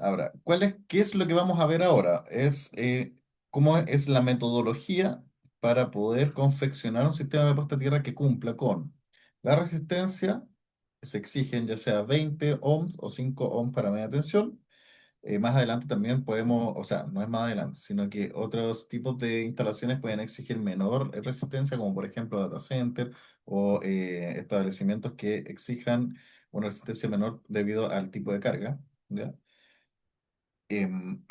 Ahora, qué es lo que vamos a ver ahora? Es cómo es la metodología para poder confeccionar un sistema de puesta a tierra que cumpla con la resistencia, que se exigen ya sea 20 ohms o 5 ohms para media tensión. Más adelante también podemos, o sea, no es más adelante, sino que otros tipos de instalaciones pueden exigir menor resistencia, como por ejemplo data center o establecimientos que exijan una resistencia menor debido al tipo de carga. ¿Ya? Em,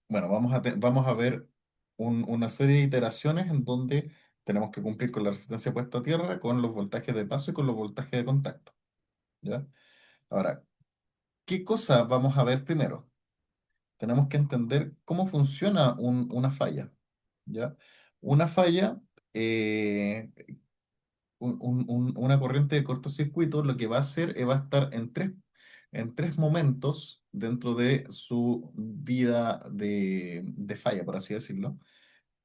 bueno, vamos a ver una serie de iteraciones en donde tenemos que cumplir con la resistencia puesta a tierra, con los voltajes de paso y con los voltajes de contacto. ¿Ya? Ahora, ¿qué cosa vamos a ver primero? Tenemos que entender cómo funciona una falla. ¿Ya? Una falla, eh, una corriente de cortocircuito, lo que va a hacer es va a estar en tres momentos dentro de su vida de falla, por así decirlo,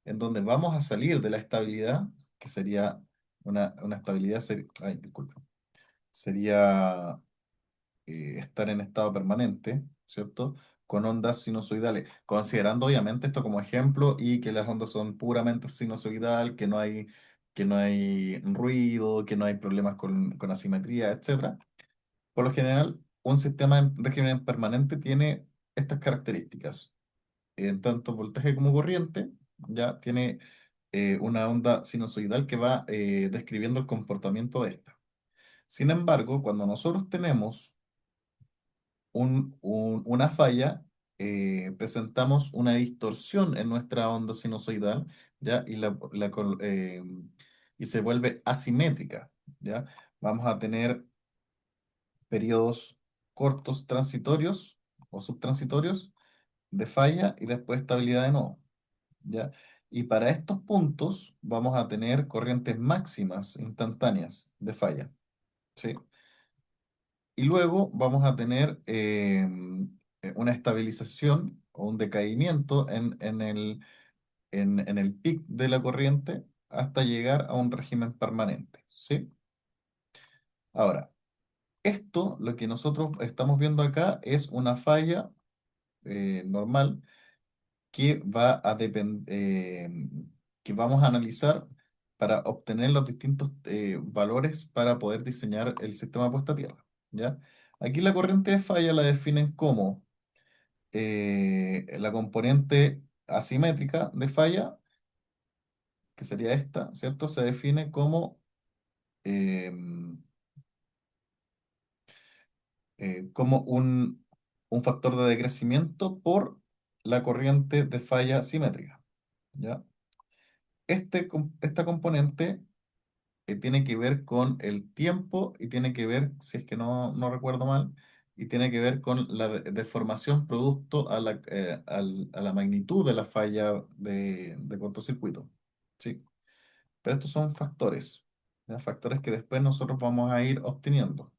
en donde vamos a salir de la estabilidad, que sería una estabilidad, ay, disculpa, sería estar en estado permanente, ¿cierto? Con ondas sinusoidales, considerando obviamente esto como ejemplo y que las ondas son puramente sinusoidal, que no hay ruido, que no hay problemas con asimetría, etcétera. Por lo general, un sistema en régimen permanente tiene estas características. En tanto voltaje como corriente, ya tiene una onda sinusoidal que va describiendo el comportamiento de esta. Sin embargo, cuando nosotros tenemos una falla, presentamos una distorsión en nuestra onda sinusoidal, ¿ya? Y se vuelve asimétrica, ¿ya? Vamos a tener periodos cortos transitorios o subtransitorios de falla y después estabilidad de nuevo, ¿ya? Y para estos puntos vamos a tener corrientes máximas instantáneas de falla, ¿sí? Y luego vamos a tener una estabilización o un decaimiento en el pic de la corriente hasta llegar a un régimen permanente, ¿sí? Ahora, esto, lo que nosotros estamos viendo acá, es una falla normal que que vamos a analizar para obtener los distintos valores para poder diseñar el sistema puesta a tierra, ¿ya? Aquí la corriente de falla la definen como la componente asimétrica de falla, que sería esta, ¿cierto? Se define eh, como un factor de decrecimiento por la corriente de falla simétrica, ¿ya? Esta componente tiene que ver con el tiempo y tiene que ver, si es que no recuerdo mal, y tiene que ver con la deformación producto a la magnitud de la falla de cortocircuito. ¿Sí? Pero estos son factores, ¿ya? Factores que después nosotros vamos a ir obteniendo.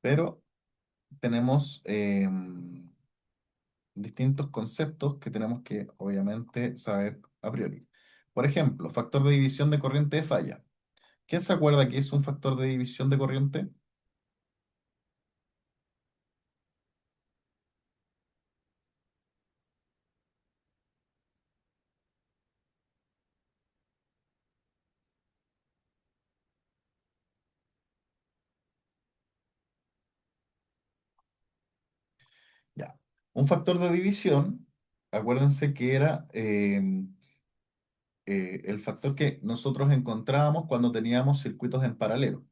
Pero tenemos distintos conceptos que tenemos que obviamente saber a priori. Por ejemplo, factor de división de corriente de falla. ¿Quién se acuerda que es un factor de división de corriente? Ya. Un factor de división, acuérdense que era el factor que nosotros encontrábamos cuando teníamos circuitos en paralelo.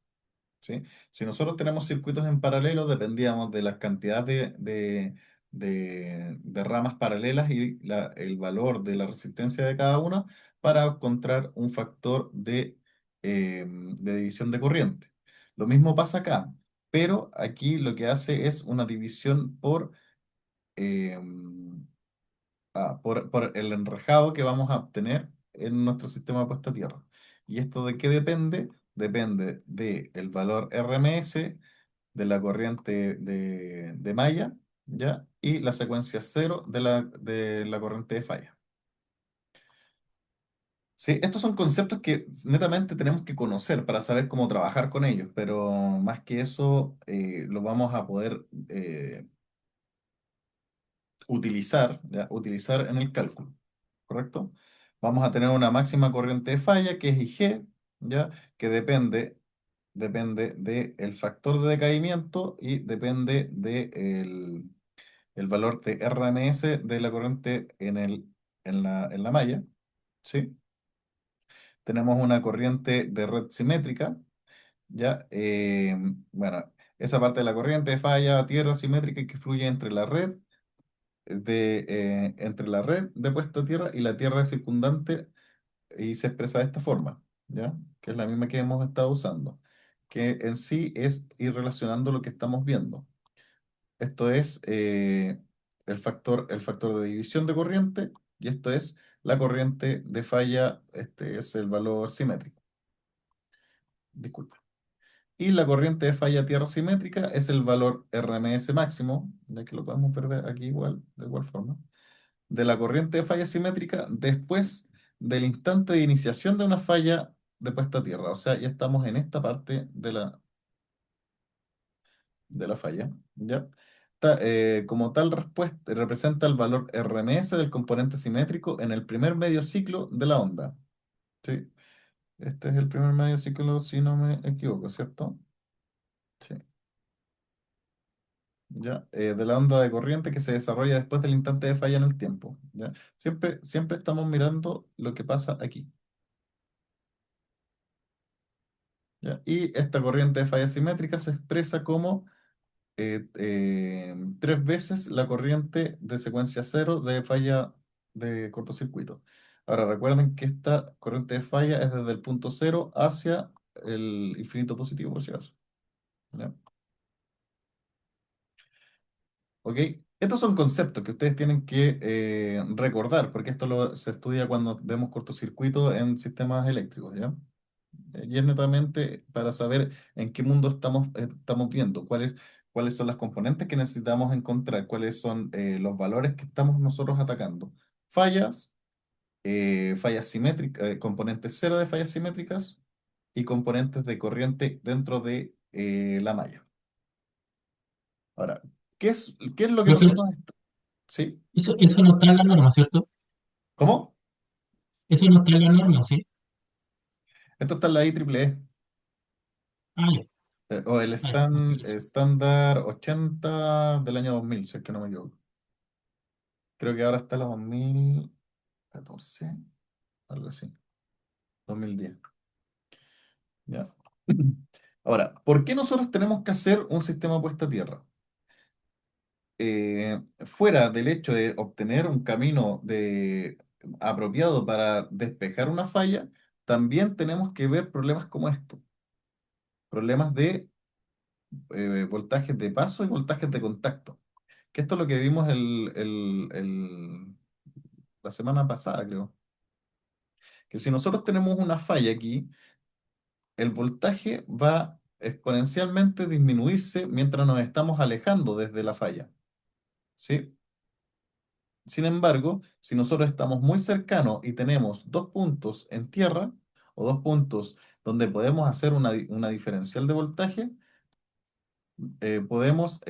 ¿Sí? Si nosotros tenemos circuitos en paralelo, dependíamos de la cantidad de ramas paralelas y el valor de la resistencia de cada una para encontrar un factor de división de corriente. Lo mismo pasa acá, pero aquí lo que hace es una división eh, por el enrejado que vamos a obtener en nuestro sistema de puesta a tierra. ¿Y esto de qué depende? Depende del valor RMS, de la corriente de malla, ¿ya? Y la secuencia cero de la corriente de falla. Sí, estos son conceptos que netamente tenemos que conocer para saber cómo trabajar con ellos, pero más que eso, lo vamos a poder utilizar, ¿ya? Utilizar en el cálculo, ¿correcto? Vamos a tener una máxima corriente de falla que es IG, ¿ya? Que depende del factor de decaimiento y depende del el valor de RMS de la corriente en la malla, ¿sí? Tenemos una corriente de red simétrica, ¿ya? Bueno, esa parte de la corriente falla tierra simétrica que fluye entre la red de puesta a tierra y la tierra circundante y se expresa de esta forma, ¿ya? Que es la misma que hemos estado usando, que en sí es ir relacionando lo que estamos viendo. Esto es el factor de división de corriente y esto es la corriente de falla, este es el valor simétrico, disculpa. Y la corriente de falla tierra simétrica es el valor RMS máximo, ya que lo podemos ver aquí igual, de igual forma, de la corriente de falla simétrica después del instante de iniciación de una falla de puesta a tierra. O sea, ya estamos en esta parte de la falla, ¿ya? Como tal respuesta representa el valor RMS del componente simétrico en el primer medio ciclo de la onda. ¿Sí? Este es el primer medio ciclo, si no me equivoco, ¿cierto? Sí. ¿Ya? De la onda de corriente que se desarrolla después del instante de falla en el tiempo, ¿ya? Siempre estamos mirando lo que pasa aquí, ¿ya? Y esta corriente de falla simétrica se expresa como tres veces la corriente de secuencia cero de falla de cortocircuito. Ahora recuerden que esta corriente de falla es desde el punto cero hacia el infinito positivo, por si acaso, ¿ya? ¿Ok? Estos son conceptos que ustedes tienen que recordar, porque esto se estudia cuando vemos cortocircuito en sistemas eléctricos, ¿ya? Y es netamente para saber en qué mundo estamos viendo, cuáles son las componentes que necesitamos encontrar, cuáles son los valores que estamos nosotros atacando. Fallas, fallas simétricas, componentes cero de fallas simétricas y componentes de corriente dentro de la malla. Ahora, ¿qué es lo que Profe, nosotros... ¿Sí? eso no está en la norma, ¿cierto? ¿Cómo? Eso no está en la norma, ¿sí? Esto está en la IEEE, Ah, ya, o el me interesa. estándar 80 del año 2000 si es que no me equivoco. Creo que ahora está la 2014, algo así, 2010. Ya. Ahora, ¿por qué nosotros tenemos que hacer un sistema puesta a tierra? Fuera del hecho de obtener un camino apropiado para despejar una falla, también tenemos que ver problemas como estos, problemas de voltajes de paso y voltajes de contacto. Que esto es lo que vimos la semana pasada, creo. Que si nosotros tenemos una falla aquí, el voltaje va a exponencialmente disminuirse mientras nos estamos alejando desde la falla, ¿sí? Sin embargo, si nosotros estamos muy cercanos y tenemos dos puntos en tierra o dos puntos donde podemos hacer una diferencial de voltaje, podemos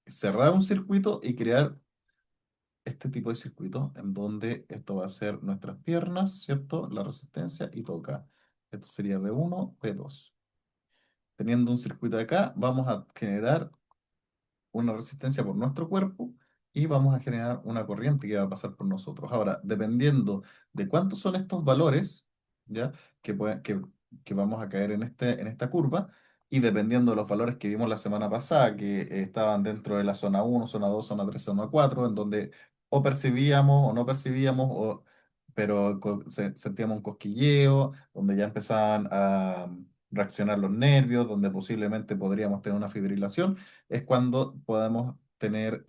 cerrar un circuito y crear este tipo de circuito en donde esto va a ser nuestras piernas, ¿cierto? La resistencia y toca. Esto sería V1, V2. Teniendo un circuito de acá, vamos a generar una resistencia por nuestro cuerpo y vamos a generar una corriente que va a pasar por nosotros. Ahora, dependiendo de cuántos son estos valores, ¿ya? Que vamos a caer en esta curva, y dependiendo de los valores que vimos la semana pasada, que estaban dentro de la zona uno, zona 2, zona 3, zona 4, en donde o percibíamos o no percibíamos, pero sentíamos un cosquilleo, donde ya empezaban a reaccionar los nervios, donde posiblemente podríamos tener una fibrilación, es cuando podemos tener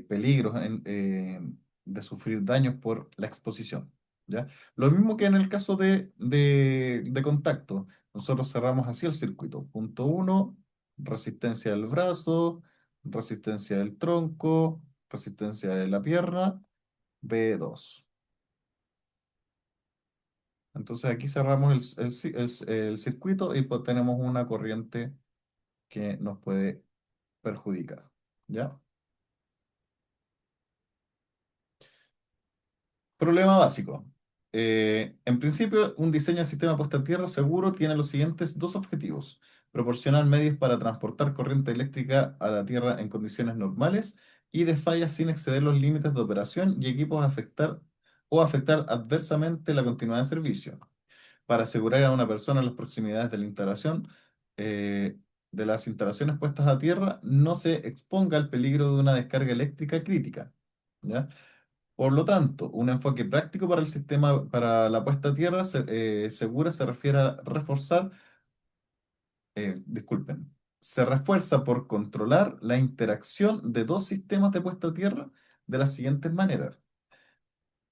peligros de sufrir daños por la exposición, ¿ya? Lo mismo que en el caso de contacto. Nosotros cerramos así el circuito. Punto uno, resistencia del brazo, resistencia del tronco, resistencia de la pierna, B2. Entonces aquí cerramos el circuito y pues tenemos una corriente que nos puede perjudicar. ¿Ya? Problema básico. En principio, un diseño de sistema puesta a tierra seguro tiene los siguientes dos objetivos. Proporcionar medios para transportar corriente eléctrica a la Tierra en condiciones normales y de fallas sin exceder los límites de operación y equipos afectar adversamente la continuidad de servicio. Para asegurar a una persona en las proximidades de la instalación, eh, de las instalaciones puestas a tierra, no se exponga al peligro de una descarga eléctrica crítica. ¿Ya? Por lo tanto, un enfoque práctico para el sistema, para la puesta a tierra segura se refiere a reforzar, disculpen, se refuerza por controlar la interacción de dos sistemas de puesta a tierra de las siguientes maneras.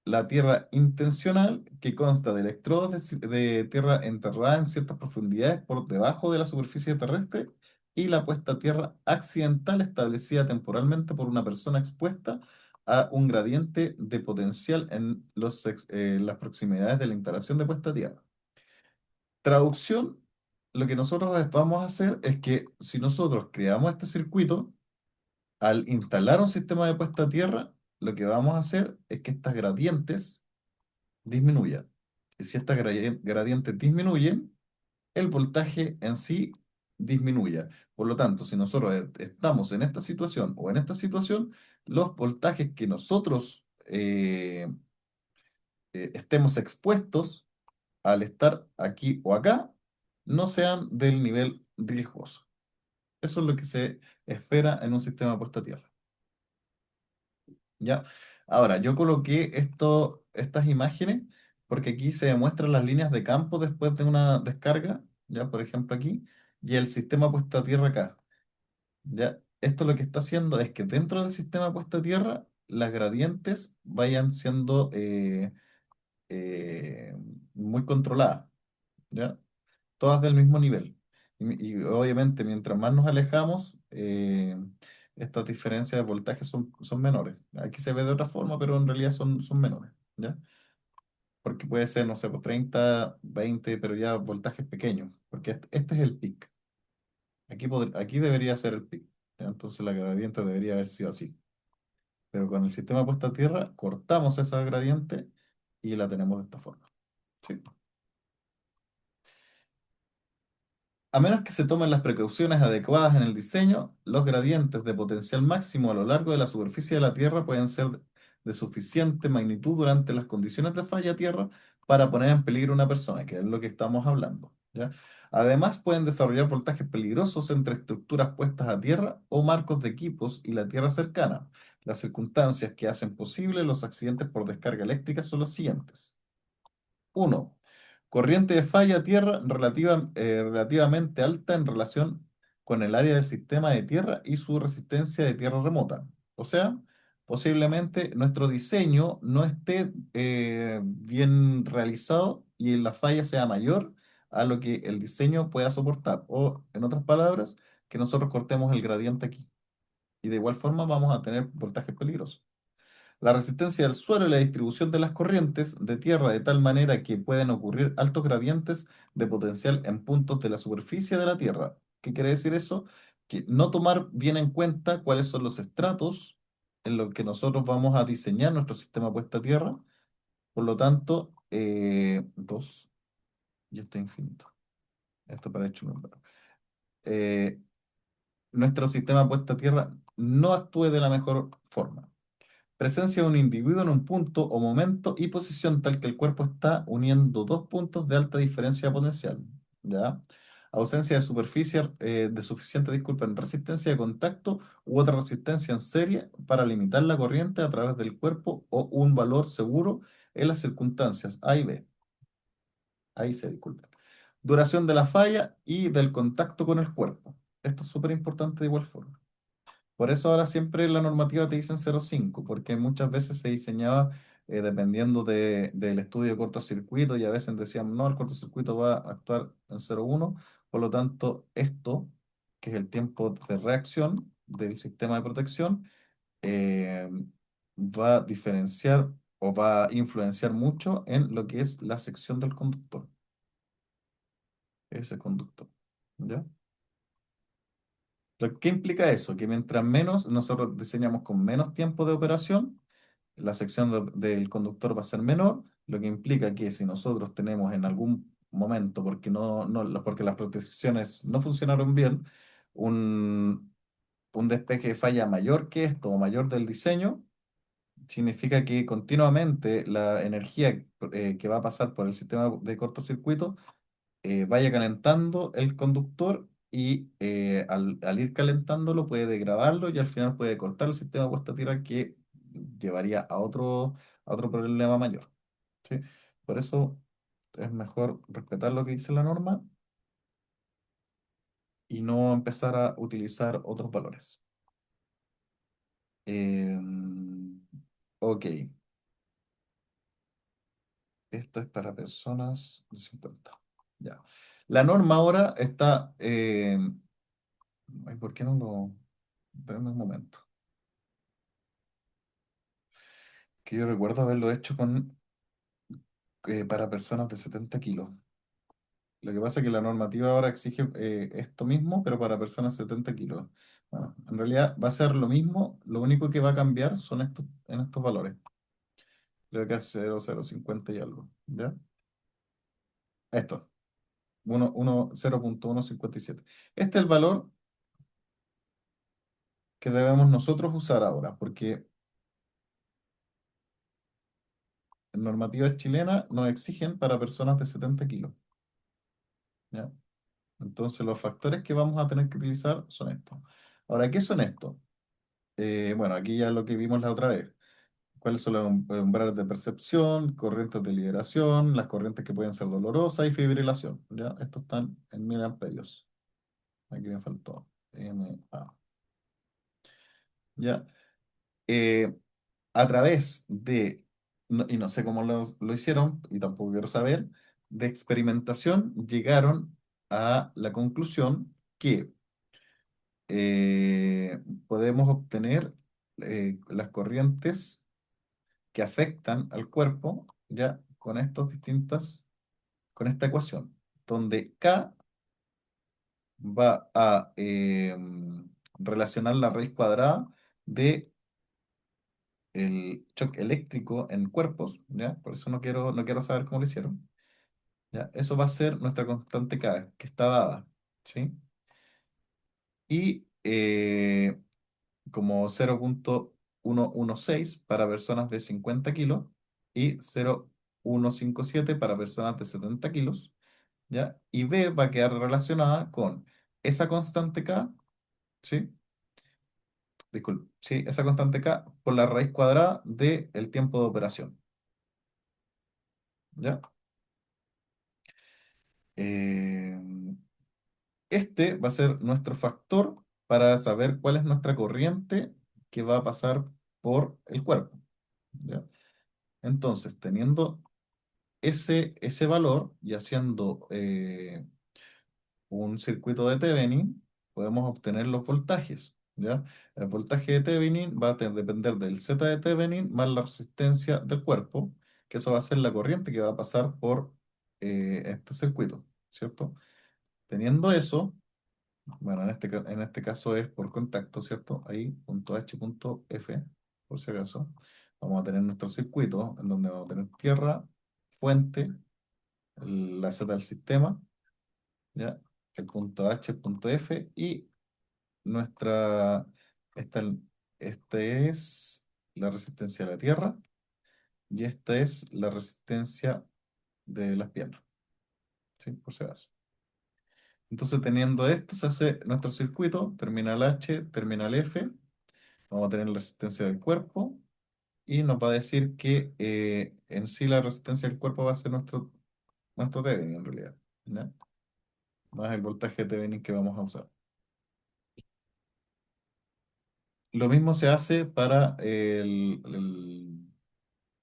La tierra intencional, que consta de electrodos de tierra enterrada en ciertas profundidades por debajo de la superficie terrestre, y la puesta a tierra accidental, establecida temporalmente por una persona expuesta a un gradiente de potencial en las proximidades de la instalación de puesta a tierra. Traducción, lo que nosotros vamos a hacer es que si nosotros creamos este circuito, al instalar un sistema de puesta a tierra, lo que vamos a hacer es que estas gradientes disminuya. Y si estas gradientes disminuyen, el voltaje en sí disminuya. Por lo tanto, si nosotros estamos en esta situación o en esta situación, los voltajes que nosotros estemos expuestos al estar aquí o acá no sean del nivel riesgoso. Eso es lo que se espera en un sistema puesto a tierra. ¿Ya? Ahora, yo coloqué estas imágenes porque aquí se demuestran las líneas de campo después de una descarga, ya por ejemplo aquí, y el sistema puesta a tierra acá. ¿Ya? Esto lo que está haciendo es que dentro del sistema puesta a tierra las gradientes vayan siendo eh, muy controladas, ¿ya? Todas del mismo nivel. Y obviamente mientras más nos alejamos, estas diferencias de voltaje son menores. Aquí se ve de otra forma, pero en realidad son menores, ¿ya? Porque puede ser, no sé, pues 30, 20, pero ya voltajes pequeños, porque este es el pic. Aquí debería ser el pic, ¿ya? Entonces la gradiente debería haber sido así. Pero con el sistema puesto a tierra, cortamos esa gradiente y la tenemos de esta forma. ¿Sí? A menos que se tomen las precauciones adecuadas en el diseño, los gradientes de potencial máximo a lo largo de la superficie de la Tierra pueden ser de suficiente magnitud durante las condiciones de falla Tierra para poner en peligro a una persona, que es lo que estamos hablando, ¿ya? Además, pueden desarrollar voltajes peligrosos entre estructuras puestas a tierra o marcos de equipos y la Tierra cercana. Las circunstancias que hacen posible los accidentes por descarga eléctrica son las siguientes. Uno, corriente de falla a tierra relativamente alta en relación con el área del sistema de tierra y su resistencia de tierra remota. O sea, posiblemente nuestro diseño no esté bien realizado y la falla sea mayor a lo que el diseño pueda soportar. O, en otras palabras, que nosotros cortemos el gradiente aquí. Y de igual forma vamos a tener voltajes peligrosos. La resistencia del suelo y la distribución de las corrientes de tierra de tal manera que pueden ocurrir altos gradientes de potencial en puntos de la superficie de la Tierra. ¿Qué quiere decir eso? Que no tomar bien en cuenta cuáles son los estratos en los que nosotros vamos a diseñar nuestro sistema puesta a tierra. Por lo tanto, dos, y está infinito. Esto para hecho número. Eh, Nuestro sistema puesta a tierra no actúe de la mejor forma. Presencia de un individuo en un punto o momento y posición tal que el cuerpo está uniendo dos puntos de alta diferencia potencial. ¿Ya? Ausencia de superficie, de suficiente, disculpen, resistencia de contacto u otra resistencia en serie para limitar la corriente a través del cuerpo o un valor seguro en las circunstancias A y B. Ahí se disculpen. Duración de la falla y del contacto con el cuerpo. Esto es súper importante de igual forma. Por eso ahora siempre la normativa te dicen 0,5, porque muchas veces se diseñaba dependiendo del estudio de cortocircuito y a veces decían, no, el cortocircuito va a actuar en 0,1, por lo tanto, esto, que es el tiempo de reacción del sistema de protección, eh, va a diferenciar o va a influenciar mucho en lo que es la sección del conductor, ese conductor. ¿Ya? ¿Qué implica eso? Que mientras menos nosotros diseñamos con menos tiempo de operación, la sección del conductor va a ser menor, lo que implica que si nosotros tenemos en algún momento, porque porque las protecciones no funcionaron bien, un, un despeje de falla mayor que esto o mayor del diseño, significa que continuamente la energía que va a pasar por el sistema de cortocircuito vaya calentando el conductor y al ir calentándolo puede degradarlo y al final puede cortar el sistema de puesta a tierra que llevaría a otro problema mayor. ¿Sí? Por eso es mejor respetar lo que dice la norma y no empezar a utilizar otros valores. Ok, esto es para personas de 50. Ya. La norma ahora está... ay, ¿por qué no lo...? Espérame un momento. Que yo recuerdo haberlo hecho para personas de 70 kilos. Lo que pasa es que la normativa ahora exige esto mismo, pero para personas de 70 kilos. Bueno, en realidad va a ser lo mismo, lo único que va a cambiar son en estos valores. Creo que es 0,050 y algo. ¿Ya? Esto, 0,157. Este es el valor que debemos nosotros usar ahora, porque en normativas chilenas nos exigen para personas de 70 kilos. ¿Ya? Entonces, los factores que vamos a tener que utilizar son estos. Ahora, ¿qué son estos? Bueno, aquí ya lo que vimos la otra vez. ¿Cuáles son los umbrales de percepción, corrientes de liberación, las corrientes que pueden ser dolorosas y fibrilación? ¿Ya? Estos están en miliamperios. Aquí me faltó. MA. ¿Ya? Eh, a través de, y no sé cómo lo hicieron, y tampoco quiero saber, de experimentación llegaron a la conclusión que podemos obtener las corrientes que afectan al cuerpo ya con esta ecuación, donde K va a relacionar la raíz cuadrada de el choque eléctrico en cuerpos, ¿ya? Por eso no quiero saber cómo lo hicieron, ¿ya? Eso va a ser nuestra constante K, que está dada, ¿sí? Y como 0,116 para personas de 50 kilos y 0,157 para personas de 70 kilos, ¿ya? Y B va a quedar relacionada con esa constante K, ¿sí? Disculpe, sí, esa constante K por la raíz cuadrada del tiempo de operación, ¿ya? Eh, este va a ser nuestro factor para saber cuál es nuestra corriente que va a pasar por el cuerpo, ¿ya? Entonces, teniendo ese valor y haciendo un circuito de Thevenin, podemos obtener los voltajes, ¿ya? El voltaje de Thevenin va a depender del Z de Thevenin más la resistencia del cuerpo, que eso va a ser la corriente que va a pasar por este circuito, ¿cierto? Teniendo eso, bueno, en este caso es por contacto, ¿cierto? Ahí, punto H, punto F, por si acaso. Vamos a tener nuestro circuito en donde vamos a tener tierra, fuente, la Z del sistema, ¿ya? El punto H, el punto F y nuestra, esta, este es la resistencia de la tierra y esta es la resistencia de las piernas, ¿sí? Por si acaso. Entonces, teniendo esto, se hace nuestro circuito, terminal H, terminal F, vamos a tener la resistencia del cuerpo y nos va a decir que en sí la resistencia del cuerpo va a ser nuestro Thevenin en realidad, ¿ya? Más el voltaje Thevenin que vamos a usar. Lo mismo se hace para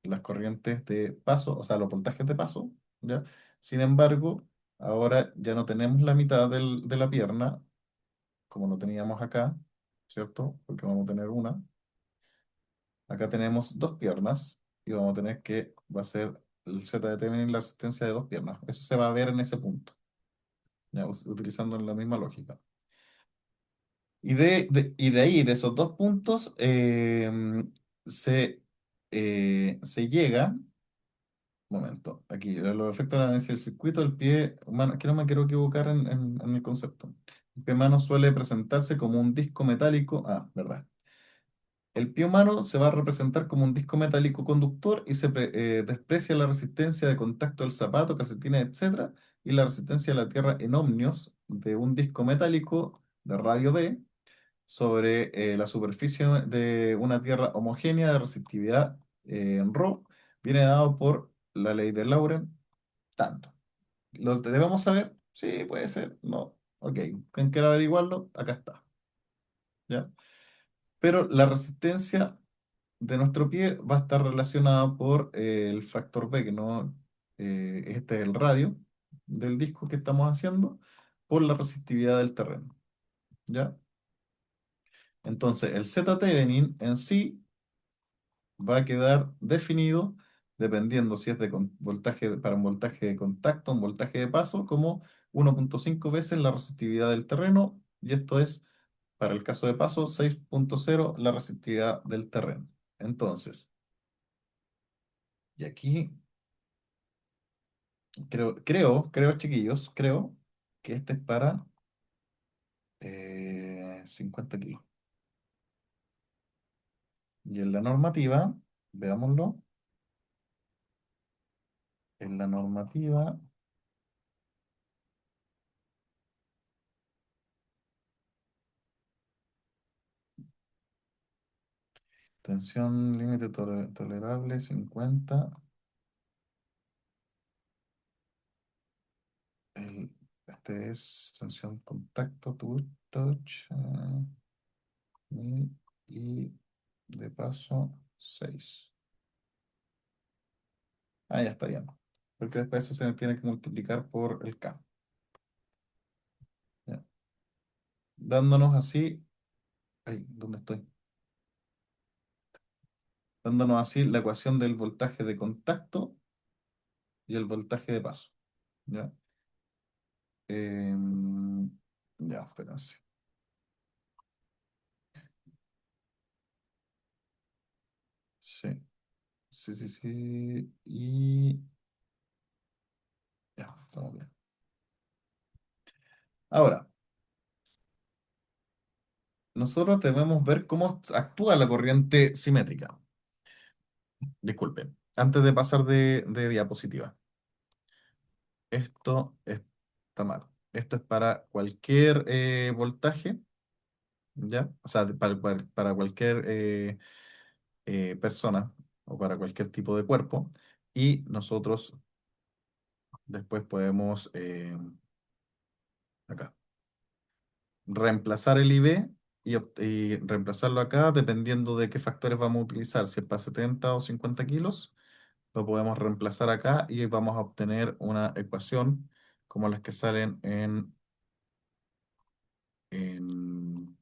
las corrientes de paso, o sea, los voltajes de paso, ¿ya? Sin embargo, ahora ya no tenemos la mitad de la pierna, como lo teníamos acá, ¿cierto? Porque vamos a tener una. Acá tenemos dos piernas, y vamos a tener que, va a ser el Z de Thevenin la resistencia de dos piernas. Eso se va a ver en ese punto, ya, utilizando la misma lógica. Y de ahí, de esos dos puntos, se, se llega, momento, aquí, los efectos de análisis del circuito, el pie humano, que no me quiero equivocar en el concepto. El pie humano suele presentarse como un disco metálico, verdad. El pie humano se va a representar como un disco metálico conductor y desprecia la resistencia de contacto del zapato, calcetines, etcétera, y la resistencia de la tierra en ohmios de un disco metálico de radio B sobre la superficie de una tierra homogénea de resistividad en ρ, viene dado por la ley de Lauren, tanto. ¿Lo debemos saber? Sí, puede ser, no. Ok, quien quiera averiguarlo, acá está. ¿Ya? Pero la resistencia de nuestro pie va a estar relacionada por el factor B, que no, este es el radio del disco que estamos haciendo, por la resistividad del terreno. ¿Ya? Entonces, el Z-Thevenin en sí va a quedar definido dependiendo si es de voltaje, para un voltaje de contacto, un voltaje de paso, como 1,5 veces la resistividad del terreno, y esto es, para el caso de paso, 6,0 la resistividad del terreno. Entonces, y aquí chiquillos, creo que este es para 50 kilos. Y en la normativa, veámoslo, en la normativa, tensión límite tolerable 50. El, este es tensión contacto, touch, y de paso 6. Ya está bien. Porque después eso se tiene que multiplicar por el K. ¿Ya? Dándonos así, ay, ¿dónde estoy? Dándonos así la ecuación del voltaje de contacto y el voltaje de paso. ¿Ya? Em, ya, espérense. Sí, sí. Y ya, estamos bien. Ahora, nosotros debemos ver cómo actúa la corriente simétrica. Disculpen, antes de pasar de diapositiva. Esto está mal. Esto es para cualquier voltaje, ¿ya? O sea, para cualquier persona o para cualquier tipo de cuerpo. Y nosotros después podemos, acá, reemplazar el IB y reemplazarlo acá dependiendo de qué factores vamos a utilizar. Si es para 70 o 50 kilos, lo podemos reemplazar acá y vamos a obtener una ecuación como las que salen en, en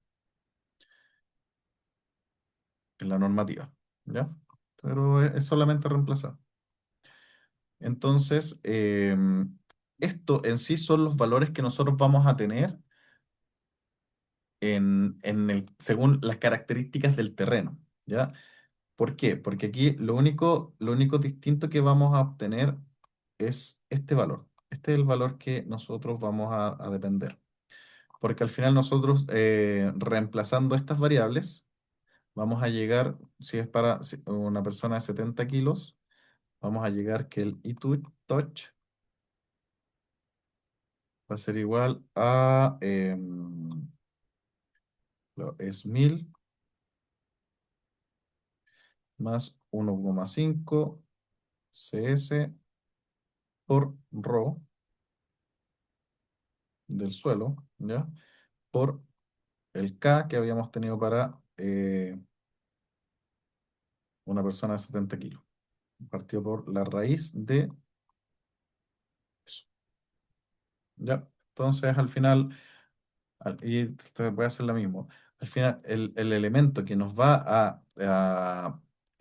la normativa, ¿ya? Pero es solamente reemplazar. Entonces, esto en sí son los valores que nosotros vamos a tener según las características del terreno, ¿ya? ¿Por qué? Porque aquí lo único distinto que vamos a obtener es este valor. Este es el valor que nosotros vamos a depender. Porque al final nosotros, reemplazando estas variables, vamos a llegar, si es para una persona de 70 kilos, vamos a llegar que el touch va a ser igual a, es 1000 más 1,5 CS por ρ del suelo, ¿ya? Por el K que habíamos tenido para una persona de 70 kilos. Partido por la raíz de eso, ¿ya? Entonces, al final, y te voy a hacer lo mismo. Al final, el elemento que nos va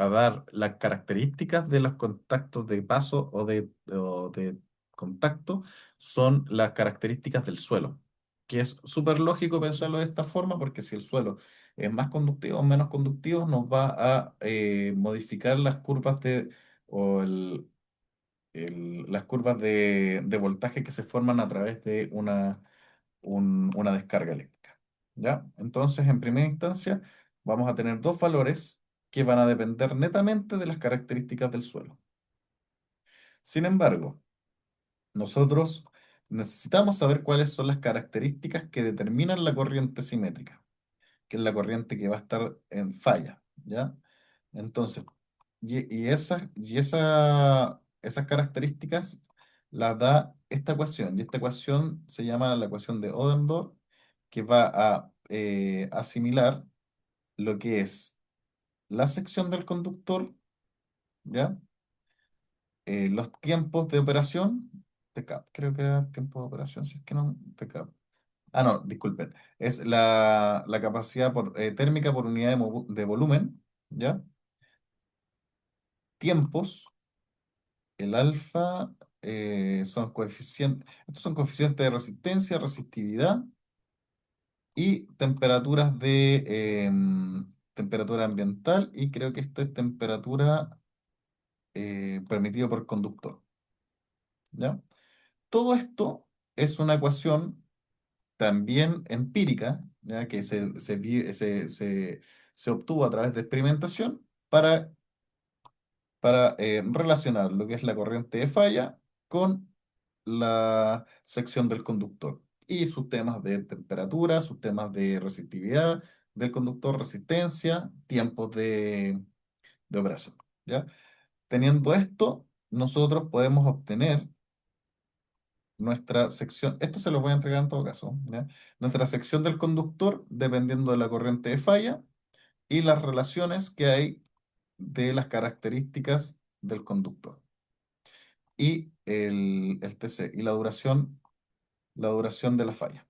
a dar las características de los contactos de paso o de contacto son las características del suelo, que es súper lógico pensarlo de esta forma porque si el suelo es más conductivo o menos conductivo, nos va a modificar las curvas o las curvas de voltaje que se forman a través de una descarga eléctrica. ¿Ya? Entonces, en primera instancia, vamos a tener dos valores que van a depender netamente de las características del suelo. Sin embargo, nosotros necesitamos saber cuáles son las características que determinan la corriente simétrica, que es la corriente que va a estar en falla, ¿ya? Entonces, esas características las da esta ecuación, y esta ecuación se llama la ecuación de Oberndorf, que va a asimilar lo que es la sección del conductor, ¿ya? Los tiempos de operación, TCAP, creo que era tiempo de operación, si es que no, TCAP. Ah, no, disculpen. Es la capacidad térmica por unidad de volumen, ¿ya? Tiempos, el alfa son coeficientes, estos son coeficientes de resistencia, resistividad y temperaturas temperatura ambiental y creo que esto es temperatura permitido por conductor, ¿ya? Todo esto es una ecuación también empírica, ¿ya? Que se obtuvo a través de experimentación para relacionar lo que es la corriente de falla con la sección del conductor y sus temas de temperatura, sus temas de resistividad del conductor, resistencia, tiempos de operación, ¿ya? Teniendo esto, nosotros podemos obtener nuestra sección, esto se lo voy a entregar en todo caso, ¿ya? Nuestra sección del conductor dependiendo de la corriente de falla y las relaciones que hay de las características del conductor y el TC y la duración de la falla,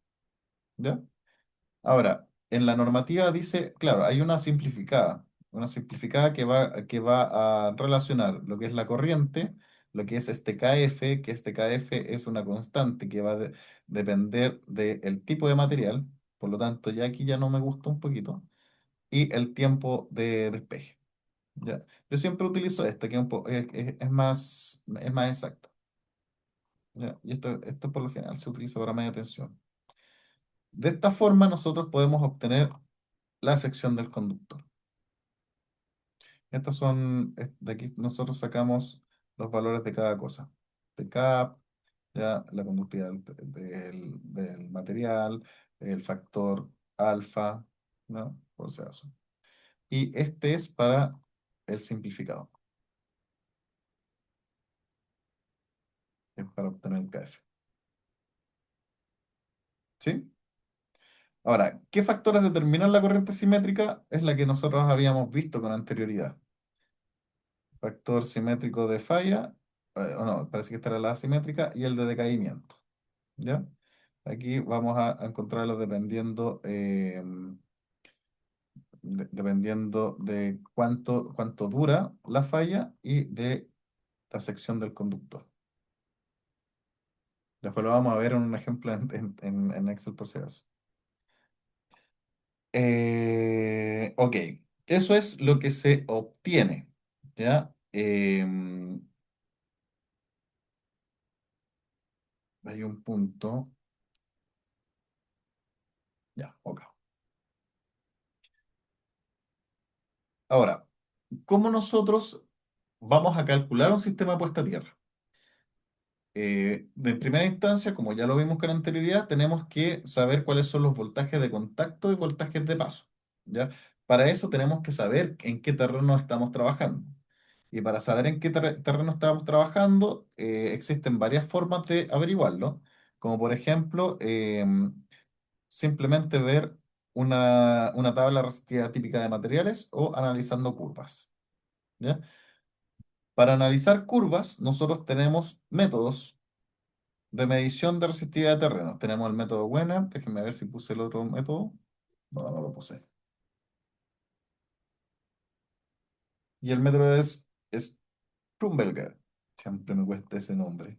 ¿ya? Ahora, en la normativa dice, claro, hay una simplificada que va a relacionar lo que es la corriente, lo que es este KF, que este KF es una constante que va a depender del tipo de material, por lo tanto, ya aquí ya no me gusta un poquito, y el tiempo de despeje. ¿Ya? Yo siempre utilizo esta, que es más exacta. ¿Ya? Y esto por lo general se utiliza para media tensión. De esta forma, nosotros podemos obtener la sección del conductor. De aquí nosotros sacamos los valores de cada cosa. Pcap, ya, la conductividad del material, el factor alfa, ¿no? Por si acaso. Y este es para el simplificado, es para obtener el KF. ¿Sí? Ahora, ¿qué factores determinan la corriente simétrica? Es la que nosotros habíamos visto con anterioridad. Factor simétrico de falla, o no, parece que esta era la asimétrica, y el de decaimiento. ¿Ya? Aquí vamos a encontrarlos dependiendo de cuánto dura la falla y de la sección del conductor. Después lo vamos a ver en un ejemplo en Excel por si acaso. Ok, eso es lo que se obtiene. ¿Ya? Hay un punto. Ya, ok. Ahora, ¿cómo nosotros vamos a calcular un sistema de puesta a tierra? De primera instancia, como ya lo vimos con anterioridad, tenemos que saber cuáles son los voltajes de contacto y voltajes de paso, ¿ya? Para eso tenemos que saber en qué terreno estamos trabajando. Y para saber en qué terreno estamos trabajando, existen varias formas de averiguarlo, como por ejemplo, simplemente ver una tabla resistiva típica de materiales o analizando curvas, ¿ya? Para analizar curvas, nosotros tenemos métodos de medición de resistividad de terreno. Tenemos el método Wenner. Déjenme ver si puse el otro método. No, no lo puse. y el método es Strumberger. Siempre me cuesta ese nombre.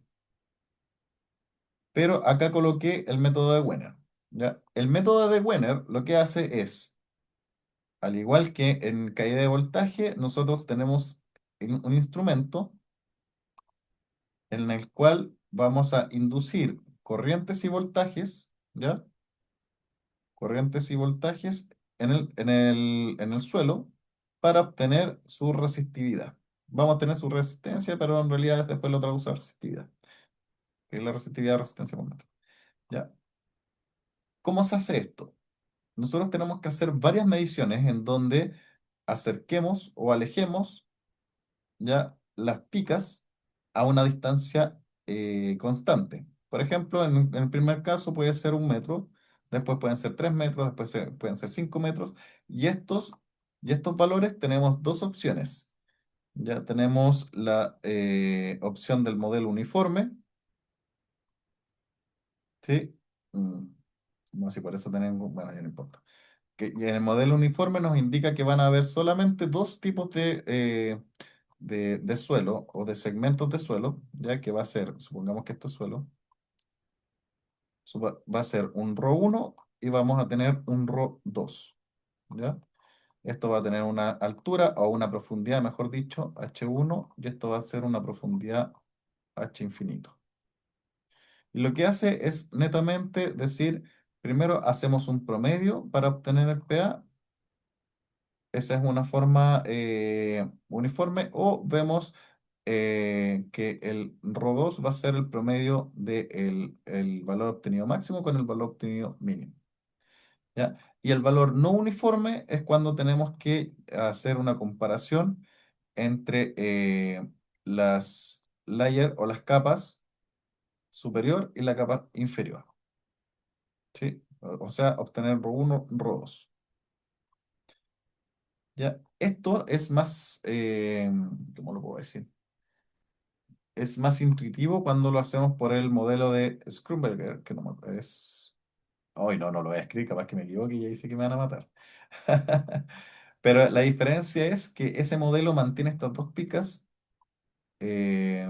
Pero acá coloqué el método de Wenner. ¿Ya? El método de Wenner lo que hace es, al igual que en caída de voltaje, nosotros tenemos un instrumento en el cual vamos a inducir corrientes y voltajes, ¿ya? Corrientes y voltajes en el suelo para obtener su resistividad. Vamos a tener su resistencia, pero en realidad después lo traduce a resistividad, que es la resistividad de resistencia por metro. ¿Ya? ¿Cómo se hace esto? Nosotros tenemos que hacer varias mediciones en donde acerquemos o alejemos ya las picas a una distancia constante. Por ejemplo, en el primer caso puede ser 1 metro, después pueden ser 3 metros, después pueden ser 5 metros, y estos valores tenemos dos opciones. Ya tenemos la opción del modelo uniforme, ¿sí? Mm, no sé, por eso tenemos, bueno, ya no importa. Y en el modelo uniforme nos indica que van a haber solamente dos tipos de suelo o de segmentos de suelo, ya que va a ser, supongamos que esto es suelo, va a ser un ρ1 y vamos a tener un ρ2, ¿ya? Esto va a tener una altura o una profundidad, mejor dicho, h1, y esto va a ser una profundidad h infinito. Y lo que hace es netamente decir, primero hacemos un promedio para obtener el PA. Esa es una forma uniforme, o vemos que el ρ2 va a ser el promedio del el valor obtenido máximo con el valor obtenido mínimo. ¿Ya? Y el valor no uniforme es cuando tenemos que hacer una comparación entre las layers o las capas superior y la capa inferior. ¿Sí? O sea, obtener ρ1, ρ2. ¿Ya? Esto es más, ¿cómo lo puedo decir? Es más intuitivo cuando lo hacemos por el modelo de Schrumberger, que no es... Hoy no lo voy a escribir, capaz que me equivoque y ya dice que me van a matar. Pero la diferencia es que ese modelo mantiene estas dos picas eh,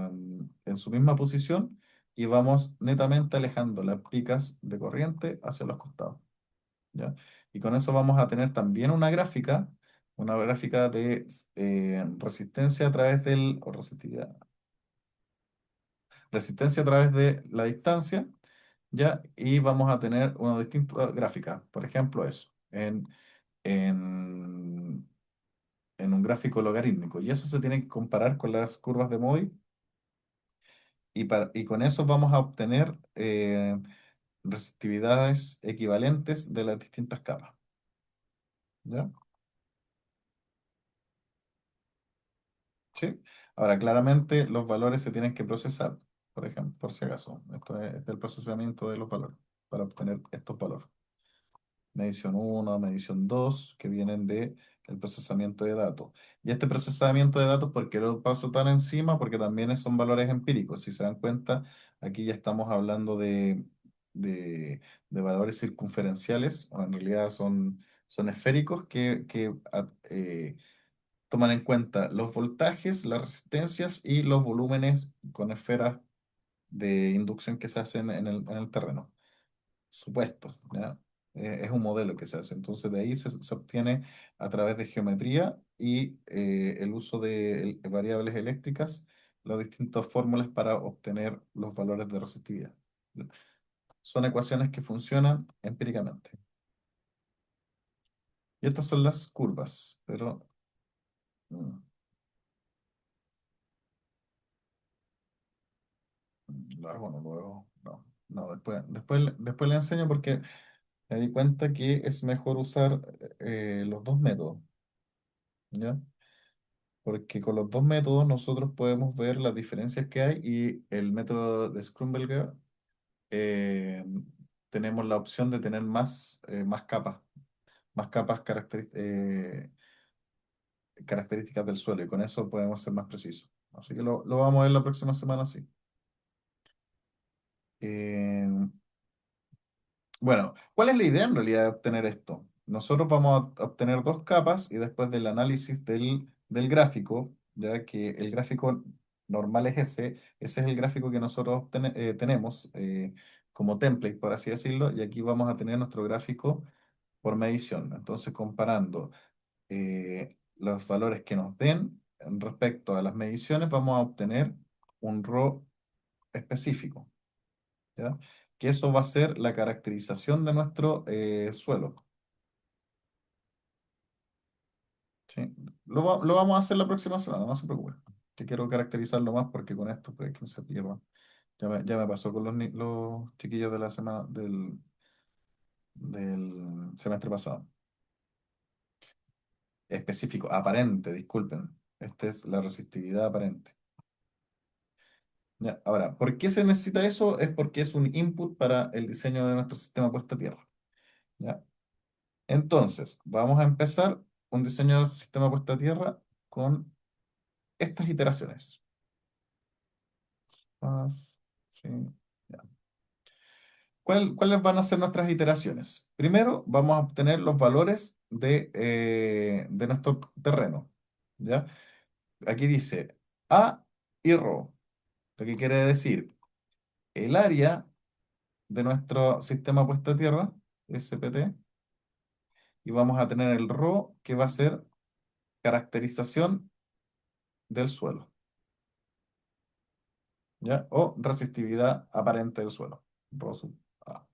en su misma posición y vamos netamente alejando las picas de corriente hacia los costados. ¿Ya? Y con eso vamos a tener también una gráfica de resistencia a través o resistencia a través de la distancia, ¿ya? Y vamos a tener una distinta gráfica. Por ejemplo, eso, en, en un gráfico logarítmico. Y eso se tiene que comparar con las curvas de Modi. Y con eso vamos a obtener resistividades equivalentes de las distintas capas. ¿Ya? ¿Sí? Ahora, claramente los valores se tienen que procesar, por ejemplo, por si acaso. Esto es el procesamiento de los valores para obtener estos valores. Medición uno, medición 2, que vienen de el procesamiento de datos. Y este procesamiento de datos, ¿por qué lo paso tan encima? Porque también son valores empíricos. Si se dan cuenta, aquí ya estamos hablando de valores circunferenciales, o en realidad son esféricos que toman en cuenta los voltajes, las resistencias y los volúmenes con esferas de inducción que se hacen en el terreno. Supuestos, ¿ya? Es un modelo que se hace. Entonces de ahí se obtiene a través de geometría y el uso de variables eléctricas las distintas fórmulas para obtener los valores de resistividad. Son ecuaciones que funcionan empíricamente. Y estas son las curvas, pero mm, lo hago, no lo hago. No, no, después le enseño porque me di cuenta que es mejor usar los dos métodos, ¿ya? Porque con los dos métodos nosotros podemos ver las diferencias que hay y el método de Schrumberger eh, tenemos la opción de tener más capas características del suelo y con eso podemos ser más precisos. Así que lo vamos a ver la próxima semana, sí. Eh, Bueno, ¿cuál es la idea en realidad de obtener esto? Nosotros vamos a obtener dos capas y después del análisis del gráfico, ya que el gráfico normal es ese es el gráfico que nosotros tenemos como template, por así decirlo, y aquí vamos a tener nuestro gráfico por medición. Entonces, comparando los valores que nos den respecto a las mediciones, vamos a obtener un RO específico, ¿ya? Que eso va a ser la caracterización de nuestro suelo, ¿sí? Lo vamos a hacer la próxima semana, no se preocupe. Que quiero caracterizarlo más porque con esto pues, que no se pierda. Ya me pasó con los chiquillos de la semana del semestre pasado. Específico, aparente, disculpen. Esta es la resistividad aparente. Ya, ahora, ¿por qué se necesita eso? Es porque es un input para el diseño de nuestro sistema puesta a tierra. ¿Ya? Entonces, vamos a empezar un diseño de sistema puesta a tierra con estas iteraciones. Sí, ya. ¿Cuáles van a ser nuestras iteraciones? Primero, vamos a obtener los valores de nuestro terreno. ¿Ya? Aquí dice A y ρ, lo que quiere decir el área de nuestro sistema puesta a tierra, SPT, y vamos a tener el ρ que va a ser caracterización del suelo, ¿ya? O resistividad aparente del suelo. Rho sub A.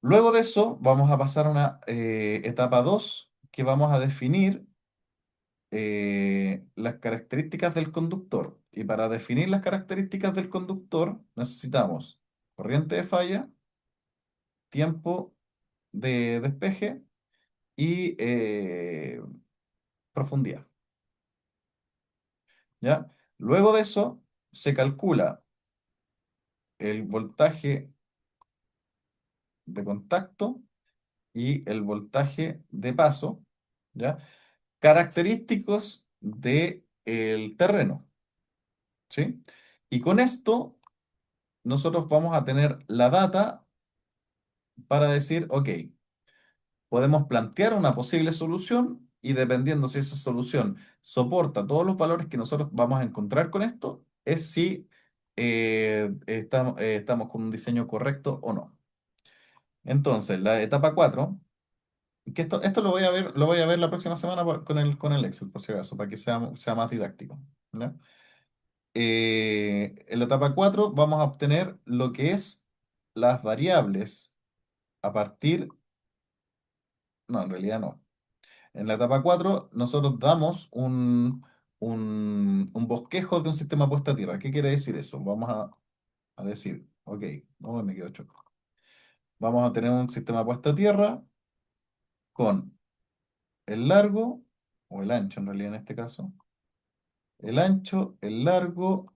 Luego de eso, vamos a pasar a una etapa 2 que vamos a definir las características del conductor. Y para definir las características del conductor, necesitamos corriente de falla, tiempo de despeje y profundidad. ¿Ya? Luego de eso, se calcula el voltaje de contacto y el voltaje de paso, ¿ya? Característicos del terreno, ¿sí? Y con esto nosotros vamos a tener la data para decir, ok, podemos plantear una posible solución y dependiendo si esa solución soporta todos los valores que nosotros vamos a encontrar con esto, es si estamos con un diseño correcto o no. Entonces, la etapa 4 que esto lo voy a ver la próxima semana con el Excel, por si acaso, para que sea más didáctico. ¿Ya? En la etapa 4 vamos a obtener lo que es las variables a partir, no, en realidad no. En la etapa 4 nosotros damos un bosquejo de un sistema puesta a tierra. ¿Qué quiere decir eso? Vamos a decir, ok, no me quedo choco. Vamos a tener un sistema puesta a tierra con el largo, o el ancho en realidad en este caso, el ancho, el largo,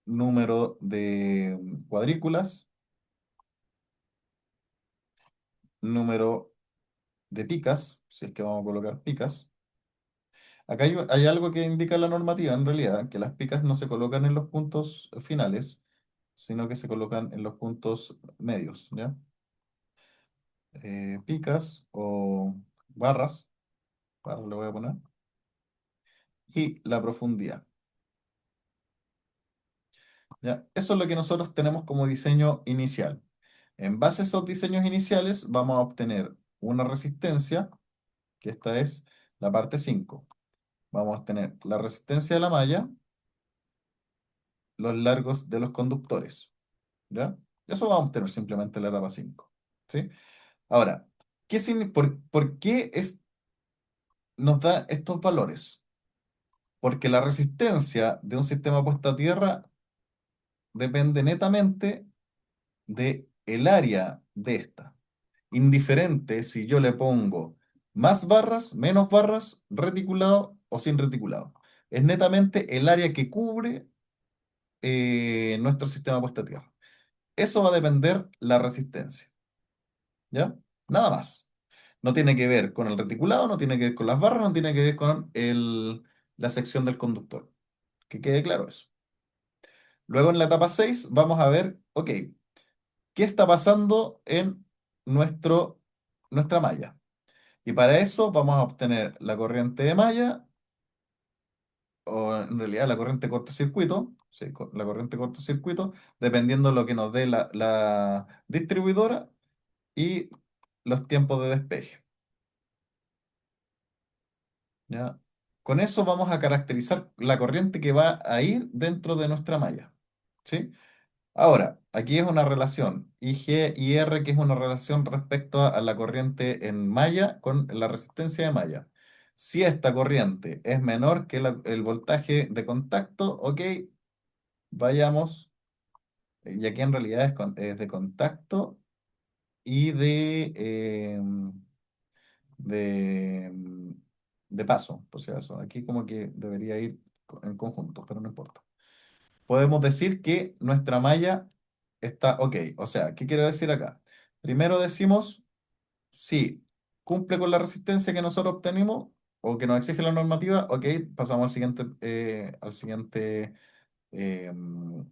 número de cuadrículas, número de picas, si es que vamos a colocar picas. Acá hay algo que indica la normativa en realidad, que las picas no se colocan en los puntos finales, sino que se colocan en los puntos medios, ¿ya? Picas o barras, barras le voy a poner, y la profundidad, ¿ya? Eso es lo que nosotros tenemos como diseño inicial. En base a esos diseños iniciales vamos a obtener una resistencia, que esta es la parte 5. Vamos a tener la resistencia de la malla, los largos de los conductores, ¿ya? Eso vamos a tener simplemente en la etapa 5, ¿sí? Ahora, por qué nos da estos valores? Porque la resistencia de un sistema puesto a tierra depende netamente de el área de esta. Indiferente si yo le pongo más barras, menos barras, reticulado o sin reticulado. Es netamente el área que cubre nuestro sistema puesta a tierra. Eso va a depender la resistencia, ¿ya? Nada más. No tiene que ver con el reticulado, no tiene que ver con las barras, no tiene que ver con la sección del conductor. Que quede claro eso. Luego en la etapa 6 vamos a ver, ok, ¿qué está pasando en nuestra malla? Y para eso vamos a obtener la corriente de malla, o en realidad la corriente de cortocircuito, sí, la corriente de cortocircuito, dependiendo de lo que nos dé la distribuidora y los tiempos de despeje. ¿Ya? Con eso vamos a caracterizar la corriente que va a ir dentro de nuestra malla. ¿Sí? Ahora, aquí es una relación IG y R, que es una relación respecto a la corriente en malla con la resistencia de malla. Si esta corriente es menor que el voltaje de contacto, ok, vayamos, y aquí en realidad es de contacto y de, de paso, por si acaso. Aquí como que debería ir en conjunto, pero no importa. Podemos decir que nuestra malla está ok. O sea, ¿qué quiero decir acá? Primero decimos si cumple con la resistencia que nosotros obtenimos o que nos exige la normativa, ok, pasamos al siguiente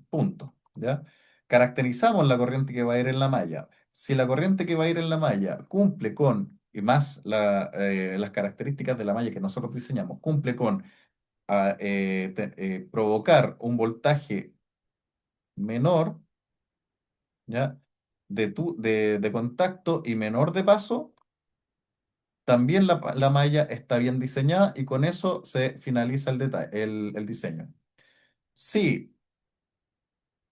punto, ¿ya? Caracterizamos la corriente que va a ir en la malla. Si la corriente que va a ir en la malla cumple con, y más las características de la malla que nosotros diseñamos, cumple con provocar un voltaje menor, ¿ya? De contacto y menor de paso, también la malla está bien diseñada y con eso se finaliza el diseño. Si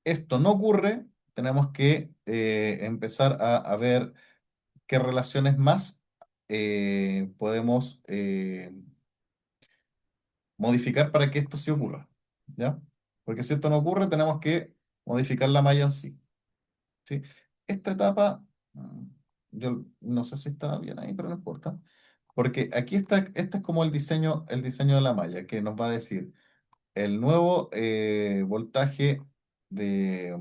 esto no ocurre, tenemos que empezar a ver qué relaciones más podemos modificar para que esto sí ocurra, ¿ya? Porque si esto no ocurre, tenemos que modificar la malla en sí. ¿Sí? Esta etapa, yo no sé si está bien ahí, pero no importa. Porque aquí está, este es como el diseño de la malla, que nos va a decir el nuevo voltaje de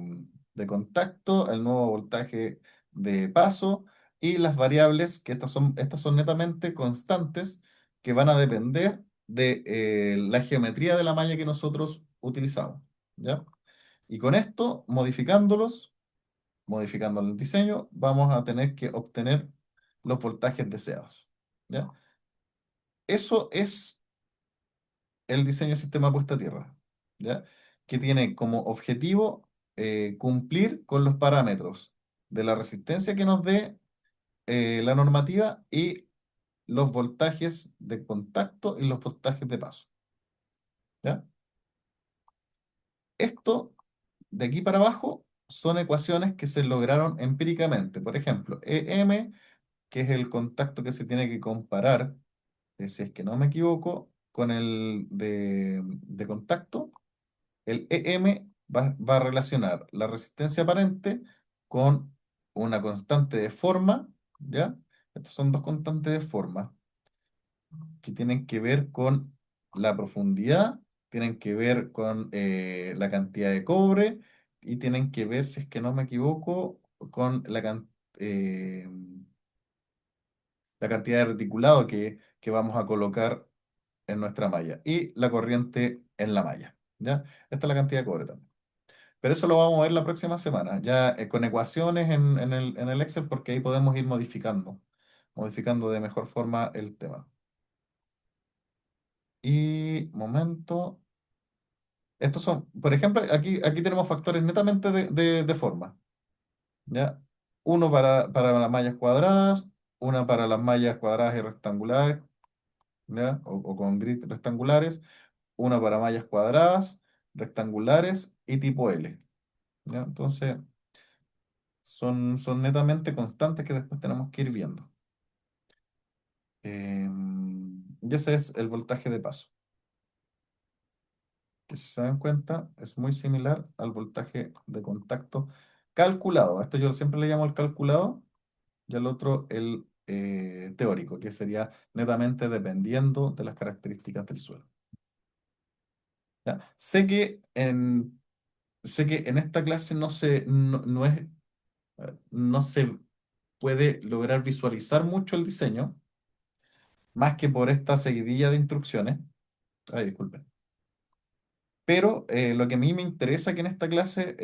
contacto, el nuevo voltaje de paso y las variables, que estas son netamente constantes, que van a depender de la geometría de la malla que nosotros utilizamos. ¿Ya? Y con esto, modificando el diseño, vamos a tener que obtener los voltajes deseados. ¿Ya? Eso es el diseño de sistema puesta a tierra, ¿ya? Que tiene como objetivo cumplir con los parámetros de la resistencia que nos dé la normativa y los voltajes de contacto y los voltajes de paso, ¿ya? Esto, de aquí para abajo, son ecuaciones que se lograron empíricamente. Por ejemplo, EM, que es el contacto que se tiene que comparar, si es que no me equivoco, con el de contacto. El EM va a relacionar la resistencia aparente con una constante de forma, ¿ya? Estas son dos constantes de forma que tienen que ver con la profundidad, tienen que ver con la cantidad de cobre y tienen que ver, si es que no me equivoco, con la cantidad de reticulado que vamos a colocar en nuestra malla y la corriente en la malla, ¿ya? Esta es la cantidad de cobre también. Pero eso lo vamos a ver la próxima semana, ya con ecuaciones en el Excel, porque ahí podemos ir modificando de mejor forma el tema. Y momento. Estos son, por ejemplo, aquí tenemos factores netamente de forma, ¿ya? Uno para las mallas cuadradas, una para las mallas cuadradas y rectangulares, ¿ya? O con grid rectangulares, una para mallas cuadradas, rectangulares y tipo L, ¿ya? Entonces, son netamente constantes que después tenemos que ir viendo. Y ese es el voltaje de paso, que si se dan cuenta es muy similar al voltaje de contacto calculado. Esto yo siempre le llamo el calculado y al otro el teórico, que sería netamente dependiendo de las características del suelo. ¿Ya? Sé que en esta clase no se puede lograr visualizar mucho el diseño, más que por esta seguidilla de instrucciones. Ay, disculpen. Pero lo que a mí me interesa que en esta clase,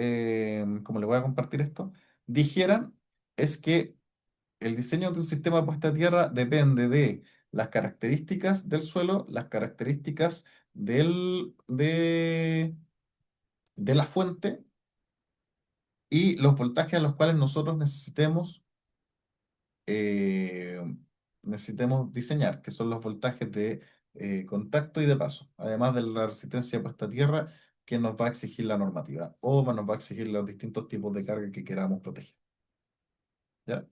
como le voy a compartir esto, dijeran es que el diseño de un sistema de puesta a tierra depende de las características del suelo, las características de la fuente y los voltajes a los cuales nosotros eh, necesitemos diseñar, que son los voltajes de contacto y de paso, además de la resistencia puesta a tierra que nos va a exigir la normativa o nos va a exigir los distintos tipos de carga que queramos proteger. ¿Ya?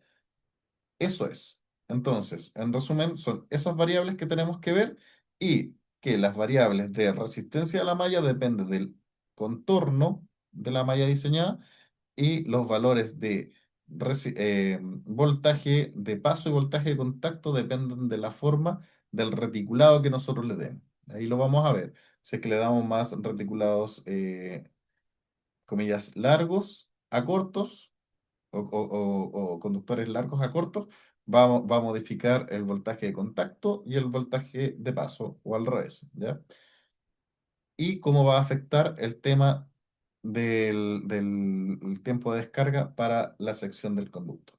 Eso es. Entonces, en resumen, son esas variables que tenemos que ver y que las variables de resistencia a la malla dependen del contorno de la malla diseñada y los valores de voltaje de paso y voltaje de contacto dependen de la forma del reticulado que nosotros le demos. Ahí lo vamos a ver. Si es que le damos más reticulados, comillas, largos a cortos o conductores largos a cortos, va a modificar el voltaje de contacto y el voltaje de paso o al revés, ¿ya? Y cómo va a afectar el tema del tiempo de descarga para la sección del conducto.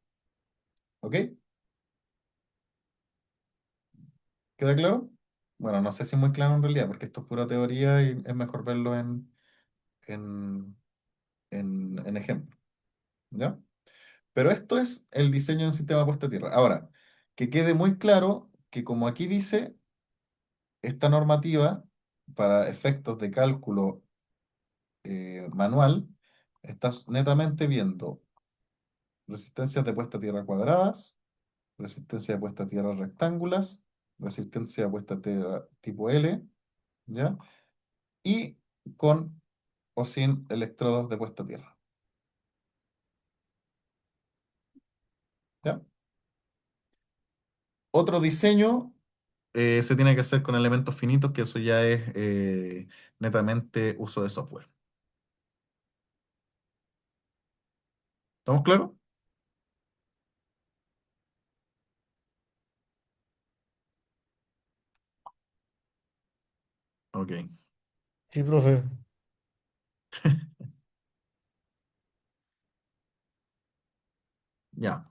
¿Ok? ¿Queda claro? Bueno, no sé si es muy claro en realidad, porque esto es pura teoría y es mejor verlo en, en ejemplo, ¿ya? Pero esto es el diseño de un sistema puesto a tierra. Ahora, que quede muy claro que como aquí dice, esta normativa para efectos de cálculo manual, estás netamente viendo resistencias de puesta a tierra cuadradas, resistencia de puesta a tierra rectángulas, resistencia de puesta a tierra tipo L, ¿ya? Y con o sin electrodos de puesta a tierra, ¿ya? Otro diseño se tiene que hacer con elementos finitos, que eso ya es netamente uso de software. ¿Estamos claros? Ok, Sí, profe. ya.